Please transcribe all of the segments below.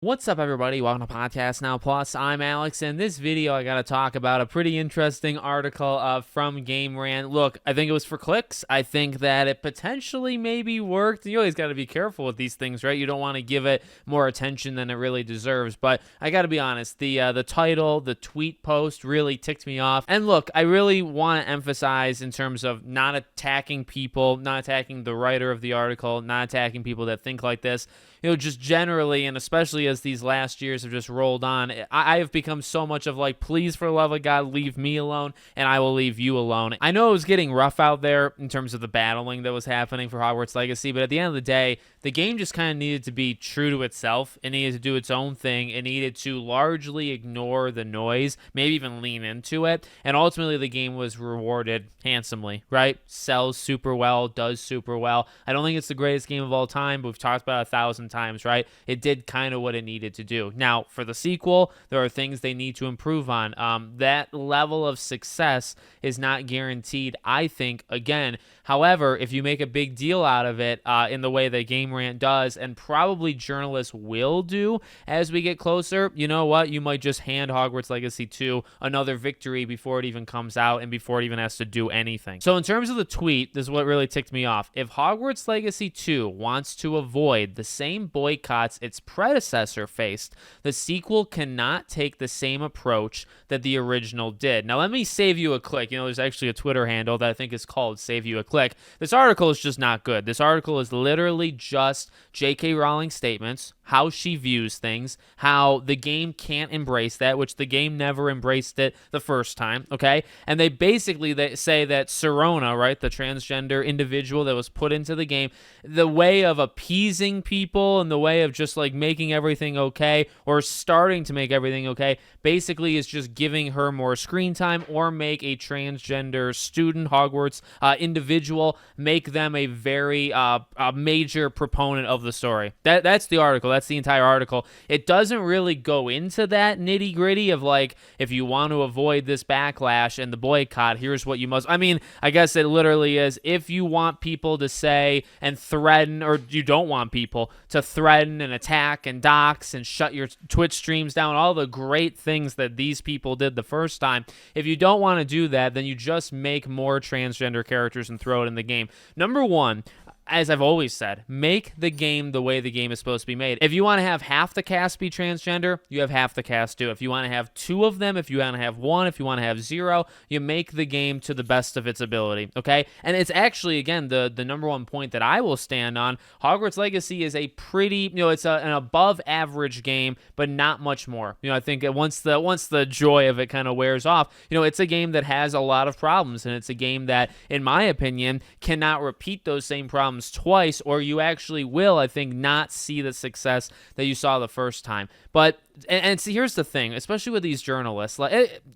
What's up, everybody? Welcome to Podcast Now Plus. I'm Alex, and this video I got to talk about a pretty interesting article from Game Rant. Look, I think it was for clicks. I think that it potentially maybe worked. You always got to be careful with these things, right? You don't want to give it more attention than it really deserves. But I got to be honest, the title, the tweet post really ticked me off. And look, I really want to emphasize in terms of not attacking people, not attacking the writer of the article, not attacking people that think like this. Just generally, and especially as these last years have just rolled on, I have become so much of like, please, for the love of God, leave me alone, and I will leave you alone. I know it was getting rough out there in terms of the battling that was happening for Hogwarts Legacy, but at the end of the day, the game just kind of needed to be true to itself. It needed to do its own thing. It needed to largely ignore the noise, maybe even lean into it, and ultimately the game was rewarded handsomely, right? Sells super well, does super well. I don't think it's the greatest game of all time, but we've talked about it 1,000 times, right? It did kind of what it needed to do. Now, for the sequel, there are things they need to improve on. That level of success is not guaranteed, I think, again. However, if you make a big deal out of it in the way that Game Rant does, and probably journalists will do as we get closer, you know what? You might just hand Hogwarts Legacy 2 another victory before it even comes out and before it even has to do anything. So in terms of the tweet, this is what really ticked me off. If Hogwarts Legacy 2 wants to avoid the same boycotts its predecessor faced, the sequel cannot take the same approach that the original did. Now, let me save you a click. There's actually a Twitter handle that I think is called Save You a Click. This article is just not good. This article is literally just J.K. Rowling's statements, how she views things, how the game can't embrace that, which the game never embraced it the first time, okay? And they say that Serona, right, the transgender individual that was put into the game, the way of appeasing people and the way of just like making everything okay, or starting to make everything okay, basically is just giving her more screen time, or make a transgender student, Hogwarts individual, make them a very a major proponent of the story. That's the article. That's the entire article. It doesn't really go into that nitty gritty of like, if you want to avoid this backlash and the boycott, here's what you must. I mean, I guess it literally is, if you want people to say and threaten, or you don't want people to threaten and attack and dox and shut your Twitch streams down, all the great things that these people did the first time, if you don't want to do that, then you just make more transgender characters and throw it in the game. Number one, as I've always said, make the game the way the game is supposed to be made. If you want to have half the cast be transgender, you have half the cast do. If you want to have two of them, if you want to have one, if you want to have zero, you make the game to the best of its ability, okay? And it's actually, again, the number one point that I will stand on. Hogwarts Legacy is a pretty, it's an above average game, but not much more. I think once the joy of it kind of wears off, it's a game that has a lot of problems, and it's a game that, in my opinion, cannot repeat those same problems twice, or you actually will, I think, not see the success that you saw the first time. But and see, here's the thing, especially with these journalists.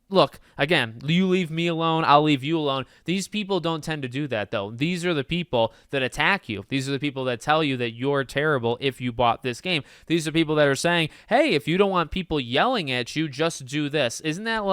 Look, again, you leave me alone, I'll leave you alone. These people don't tend to do that, though. These are the people that attack you. These are the people that tell you that you're terrible if you bought this game. These are people that are saying, hey, if you don't want people yelling at you, just do this. Isn't that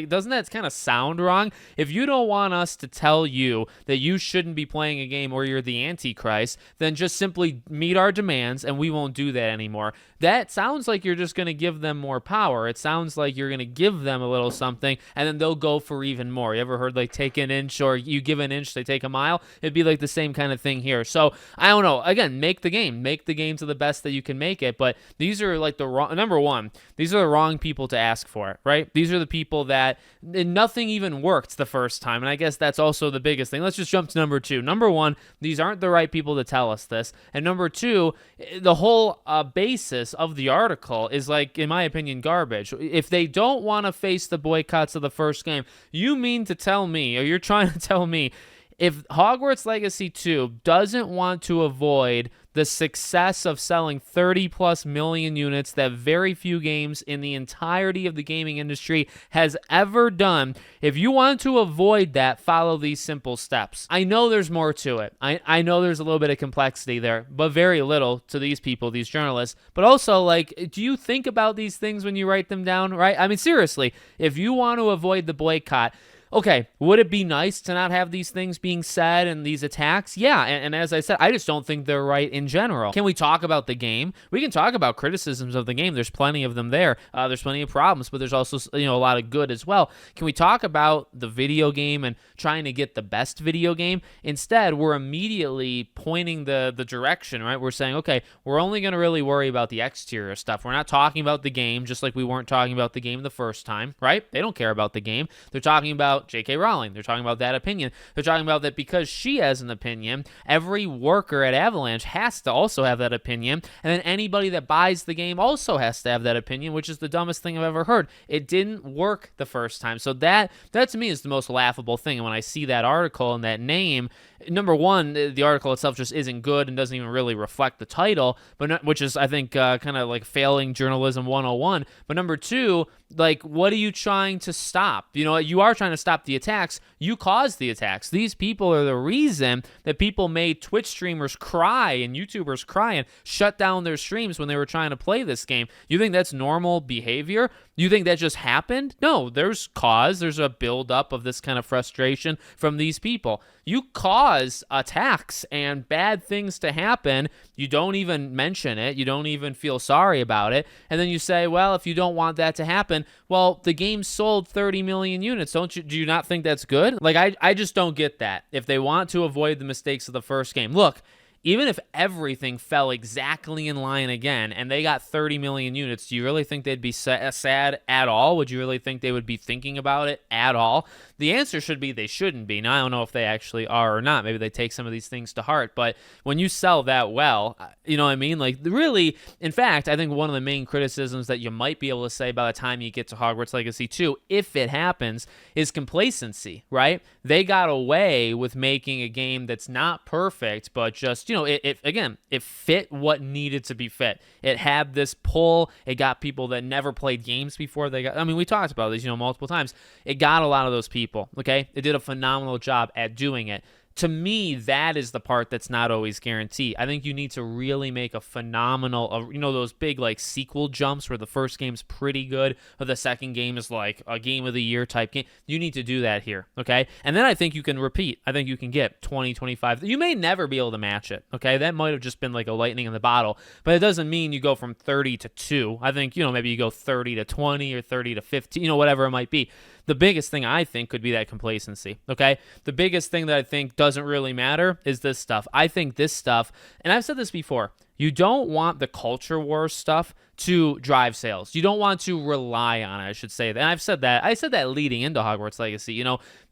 doesn't that kind of sound wrong? If you don't want us to tell you that you shouldn't be playing a game or you're the Antichrist, then just simply meet our demands and we won't do that anymore. That sounds like you're just going to give them more power. It sounds like you're going to give them a little something, and then they'll go for even more. You ever heard like take an inch, or you give an inch, they take a mile? It'd be like the same kind of thing here. So I don't know. Again, make the game to the best that you can make it. But these are like the wrong, number one, these are the wrong people to ask for it, right? These are the people that nothing even worked the first time. And I guess that's also the biggest thing. Let's just jump to number two. Number one, these aren't the right people to tell us this. And number two, the whole basis of the article is, like, in my opinion, garbage. If they don't want to face the boycotts of the first game, you mean to tell me, or you're trying to tell me, if Hogwarts Legacy 2 doesn't want to avoid the success of selling 30 plus million units that very few games in the entirety of the gaming industry has ever done, if you want to avoid that, follow these simple steps. I know there's more to it. I know there's a little bit of complexity there, but very little to these people, these journalists. But also, like, do you think about these things when you write them down, right? I mean, seriously, if you want to avoid the boycott, Okay, would it be nice to not have these things being said and these attacks? Yeah, and as I said, I just don't think they're right in general. Can we talk about the game? We can talk about criticisms of the game. There's plenty of them there. There's plenty of problems, but there's also a lot of good as well. Can we talk about the video game and trying to get the best video game? Instead, we're immediately pointing the direction, right? We're saying, okay, we're only going to really worry about the exterior stuff. We're not talking about the game, just like we weren't talking about the game the first time, right? They don't care about the game. They're talking about J.K. Rowling. They're talking about that opinion. They're talking about that because she has an opinion, every worker at Avalanche has to also have that opinion, and then anybody that buys the game also has to have that opinion, which is the dumbest thing I've ever heard. It didn't work the first time. So that to me is the most laughable thing. And when I see that article and that name, number one, the article itself just isn't good and doesn't even really reflect the title, which is, I think, kind of like failing journalism 101. But number two, like, what are you trying to stop? You are trying to stop the attacks. You caused the attacks. These people are the reason that people made Twitch streamers cry and YouTubers cry and shut down their streams when they were trying to play this game. You think that's normal behavior? You think that just happened? No, there's cause. There's a buildup of this kind of frustration from these people. You cause attacks and bad things to happen. You don't even mention it. You don't even feel sorry about it. And then you say, well, if you don't want that to happen, well, the game sold 30 million units. Do you not think that's good? Like, I just don't get that. If they want to avoid the mistakes of the first game, look, even if everything fell exactly in line again and they got 30 million units, do you really think they'd be sad at all? Would you really think they would be thinking about it at all? The answer should be they shouldn't be. Now, I don't know if they actually are or not. Maybe they take some of these things to heart. But when you sell that well, you know what I mean? Like, really, in fact, I think one of the main criticisms that you might be able to say by the time you get to Hogwarts Legacy 2, if it happens, is complacency, right? They got away with making a game that's not perfect, but just, it fit what needed to be fit. It had this pull. It got people that never played games before. We talked about this, multiple times. It got a lot of those people, okay? It did a phenomenal job at doing it. To me, that is the part that's not always guaranteed. I think you need to really make a phenomenal, those big like sequel jumps where the first game's pretty good, or the second game is like a game of the year type game. You need to do that here, okay? And then I think you can repeat. I think you can get 20, 25. You may never be able to match it, okay? That might have just been like a lightning in the bottle, but it doesn't mean you go from 30 to 2. I think, maybe you go 30 to 20 or 30 to 15, whatever it might be. The biggest thing I think could be that complacency, okay? The biggest thing that I think doesn't really matter is this stuff. I think this stuff, and I've said this before, you don't want the culture war stuff to drive sales. You don't want to rely on it, I should say. And I've said that. I said that leading into Hogwarts Legacy.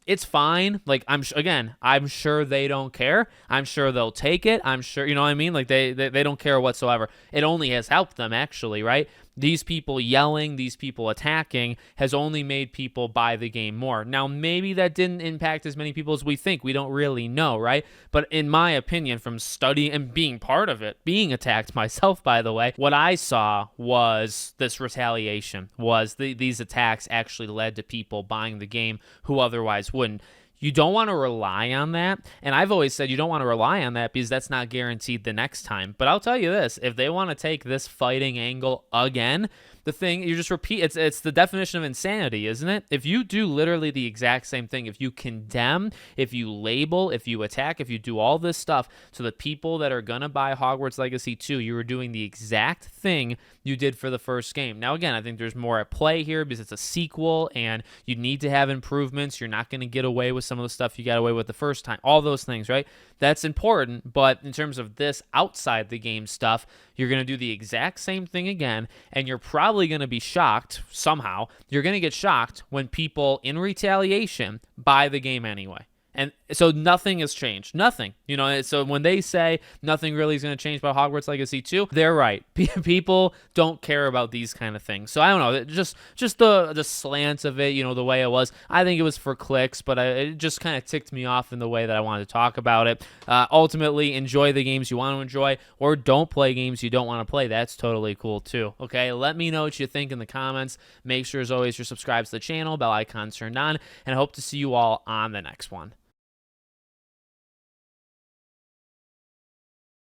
It's fine. Like, I'm sure they don't care. I'm sure they'll take it. I'm sure, you know what I mean? Like, they don't care whatsoever. It only has helped them, actually, right? These people yelling, these people attacking has only made people buy the game more. Now, maybe that didn't impact as many people as we think. We don't really know, right? But in my opinion, from studying and being part of it, being attacked myself, by the way, what I saw was this retaliation, these attacks actually led to people buying the game who otherwise wouldn't. You don't want to rely on that. And I've always said you don't want to rely on that because that's not guaranteed the next time. But I'll tell you this, if they want to take this fighting angle again, the thing, you just repeat, it's the definition of insanity, isn't it? If you do literally the exact same thing, if you condemn, if you label, if you attack, if you do all this stuff to the people that are going to buy Hogwarts Legacy 2, you are doing the exact thing you did for the first game. Now, again, I think there's more at play here because it's a sequel and you need to have improvements. You're not going to get away with some of the stuff you got away with the first time. All those things, right? That's important, but in terms of this outside the game stuff, you're going to do the exact same thing again, and you're probably going to be shocked somehow. You're going to get shocked when people, in retaliation, buy the game anyway. And so nothing has changed. Nothing. So when they say nothing really is going to change about Hogwarts Legacy 2, they're right. People don't care about these kind of things. So I don't know. Just the slant of it, the way it was. I think it was for clicks, but it just kind of ticked me off in the way that I wanted to talk about it. Ultimately, enjoy the games you want to enjoy, or don't play games you don't want to play. That's totally cool too. Okay, let me know what you think in the comments. Make sure, as always, you're subscribed to the channel, bell icon turned on, and I hope to see you all on the next one.